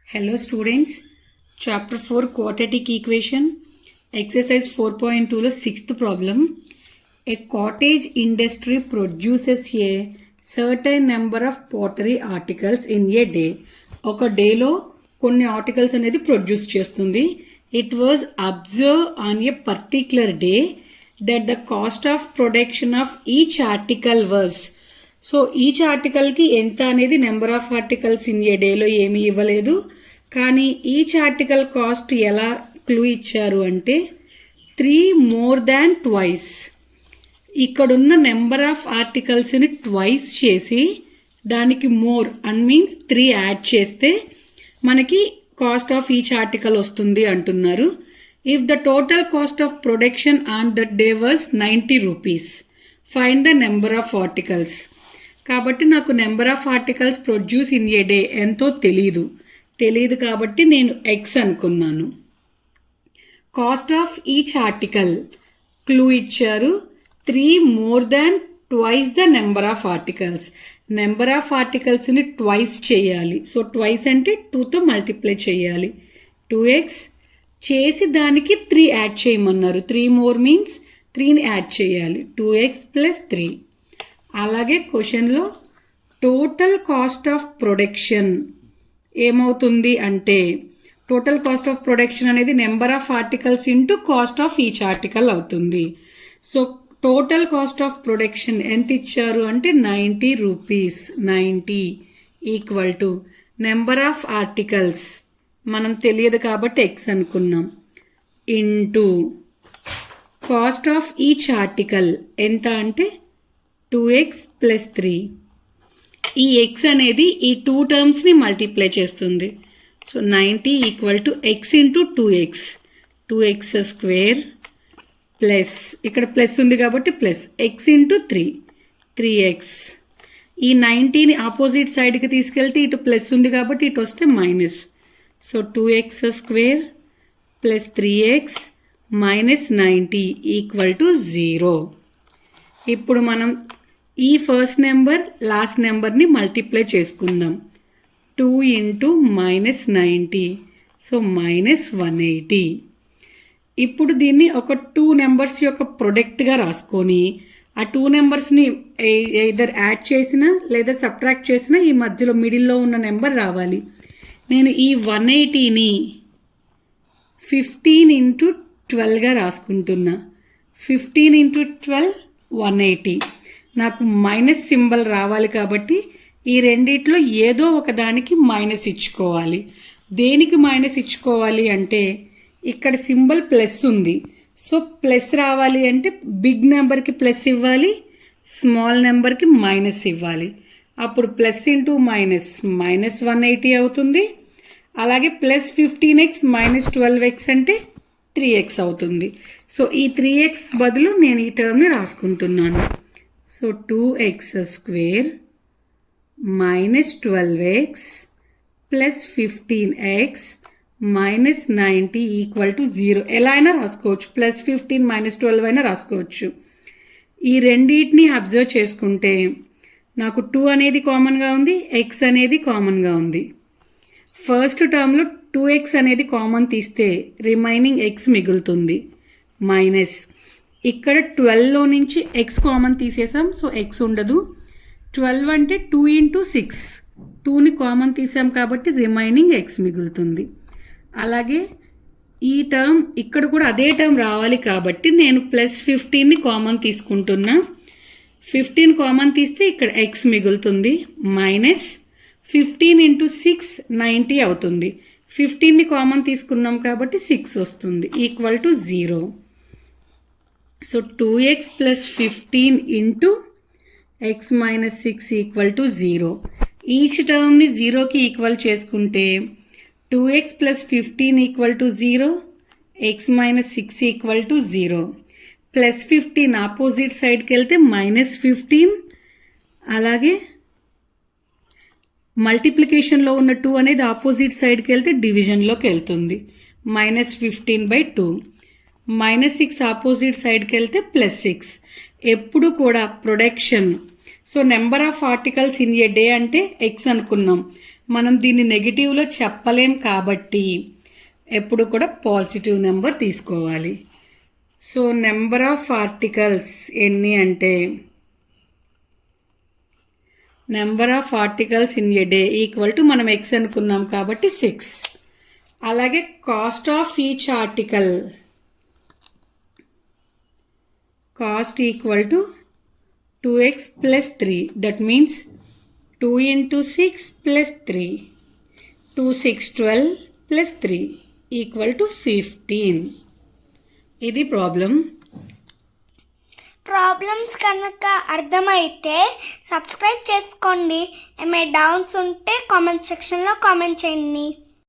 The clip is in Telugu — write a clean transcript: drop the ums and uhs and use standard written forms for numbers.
Hello students, chapter 4 quadratic equation, exercise 4.2 లో 6th problem. A cottage industry produces a certain number of pottery articles in a day. ఒక డేలో కొన్ని ఆర్టికల్స్ అనేది ప్రొడ్యూస్ చేస్తుంది. It was observed on a particular day that the cost of production of each article was. So each ఆర్టికల్కి ఎంత అనేది number of articles in a డేలో ఏమీ ఇవ్వలేదు, కానీ ఈచ్ ఆర్టికల్ కాస్ట్ ఎలా క్లూ ఇచ్చారు అంటే 3 more than twice. ఇక్కడున్న నెంబర్ ఆఫ్ ఆర్టికల్స్ని ట్వైస్ చేసి దానికి మోర్ అండ్ మీన్స్ 3 యాడ్ చేస్తే మనకి కాస్ట్ ఆఫ్ ఈచ్ ఆర్టికల్ వస్తుంది అంటున్నారు. If the total cost of production on the day was 90 rupees, find the number of articles. కాబట్టి నాకు number of articles produce in a day ఎంతో తెలియదు కాబట్టి నేను ఎక్స్ అనుకున్నాను. Cost of each article clue ఇచ్చారు 3 more than twice the number of articles. Number of ఆర్టికల్స్ని ట్వైస్ చేయాలి. సో ట్వైస్ అంటే 2తో మల్టిప్లై చేయాలి. 2x చేసి దానికి 3 యాడ్ చేయమన్నారు. 3 more మీన్స్ 3ని యాడ్ చేయాలి. 2x + 3. అలాగే క్వశ్చన్లో టోటల్ కాస్ట్ ఆఫ్ ప్రొడక్షన్ ఏమవుతుంది అంటే టోటల్ కాస్ట్ ఆఫ్ ప్రొడక్షన్ అనేది number of articles into cost of each article అవుతుంది. So total cost of production ఎంత ఇచ్చారు అంటే 90 rupees. 90 equal to number of articles మనం తెలియదు కాబట్టి ఎక్స్ అనుకున్నాం, into cost of each article ఎంత అంటే 2x + 3. ఈ x అనేది ఈ 2 టర్మ్స్ని మల్టిప్లై చేస్తుంది. So 90 equal to x into 2x, 2x² plus ఇక్కడ ప్లస్ ఉంది కాబట్టి ప్లస్ x ఇంటూ 3, 3x. ఈ 90ని ఆపోజిట్ సైడ్కి తీసుకెళ్తే ఇటు ప్లస్ ఉంది కాబట్టి ఇటు వస్తే minus. So 2x² plus 3x minus 90 equal to 0. ఇప్పుడు మనం ఈ ఫస్ట్ నెంబర్ లాస్ట్ నెంబర్ని మల్టిప్లై చేసుకుందాం. 2 ఇంటూ -90, సో -180. ఇప్పుడు దీన్ని ఒక 2 నెంబర్స్ యొక్క ప్రొడక్ట్గా రాసుకొని ఆ 2 నెంబర్స్ని ఎయిదర్ యాడ్ చేసినా లేదా సబ్ట్రాక్ట్ చేసినా ఈ మధ్యలో మిడిల్లో ఉన్న నెంబర్ రావాలి. నేను ఈ 180ని 15 ఇంటూ 12గా రాసుకుంటున్నా. 15 ఇంటూ 12 180. నాకు మైనస్ సింబల్ రావాలి కాబట్టి ఈ రెండిట్లో ఏదో ఒకదానికి మైనస్ ఇచ్చుకోవాలి. దేనికి మైనస్ ఇచ్చుకోవాలి అంటే ఇక్కడ సింబల్ ప్లస్ ఉంది. సో ప్లస్ రావాలి అంటే బిగ్ నెంబర్కి ప్లస్ ఇవ్వాలి, స్మాల్ నెంబర్కి మైనస్ ఇవ్వాలి. అప్పుడు ప్లస్ ఇంటూ మైనస్ -180 అవుతుంది. అలాగే ప్లస్ 15x మైనస్ 12x అంటే 3x అవుతుంది. సో ఈ 3x బదులు నేను ఈ టర్మ్ని రాసుకుంటున్నాను. So 2x² minus 12x plus 15x minus 90 equal to 0. ఎలా అయినా రాసుకోవచ్చు, ప్లస్ 15 మైనస్ 12 అయినా రాసుకోవచ్చు. ఈ రెండింటిని అబ్జర్వ్ చేసుకుంటే నాకు 2 అనేది కామన్గా ఉంది, x అనేది కామన్గా ఉంది. ఫస్ట్ టర్మ్లో 2x అనేది కామన్ తీస్తే రిమైనింగ్ x మిగులుతుంది మైనస్. ఇక్కడ 12లో నుంచి x కామన్ తీసేసాం, సో x ఉండదు. 12 అంటే 2 ఇంటూ 6, 2ని కామన్ తీసాం కాబట్టి రిమైనింగ్ x మిగులుతుంది. అలాగే ఈ టర్మ్ ఇక్కడ కూడా అదే టర్మ్ రావాలి కాబట్టి నేను ప్లస్ 15ని కామన్ తీసుకుంటున్నా. 15 కామన్ తీస్తే ఇక్కడ x మిగులుతుంది మైనస్ 15 ఇంటూ 6 90 అవుతుంది. 15ని కామన్ తీసుకున్నాం కాబట్టి 6 వస్తుంది equal to 0. So 2x plus 15 into x minus 6 equal to 0. Each టర్మ్ని 0కి ఈక్వల్ చేసుకుంటే 2x plus 15 equal to 0, x minus 6 equal to 0. Plus 15 opposite సైడ్కి వెళ్తే -15. అలాగే మల్టిప్లికేషన్లో ఉన్న 2 అనేది ఆపోజిట్ సైడ్కి వెళ్తే డివిజన్లోకి వెళ్తుంది. -15/2. -6 ఆపోజిట్ సైడ్కి వెళ్తే +6. ఎప్పుడు కూడా production so number of articles in a day అంటే x అనుకున్నాం. మనం దీన్ని నెగిటివ్లో చెప్పలేం కాబట్టి ఎప్పుడు కూడా పాజిటివ్ నెంబర్ తీసుకోవాలి. సో నెంబర్ ఆఫ్ ఆర్టికల్స్ ఎన్ని అంటే number of articles in a day equal to మనం ఎక్స్ అనుకున్నాం కాబట్టి 6. అలాగే cost of each article cost equal to 2x plus 3. That means 2 into 6 plus 3. 2 6 12 plus 3 equal to 15. ఇది ప్రాబ్లమ్స్ కనుక అర్థమైతే సబ్స్క్రైబ్ చేసుకోండి. ఏమైనా డౌట్స్ ఉంటే కామెంట్ సెక్షన్లో కామెంట్ చేయండి.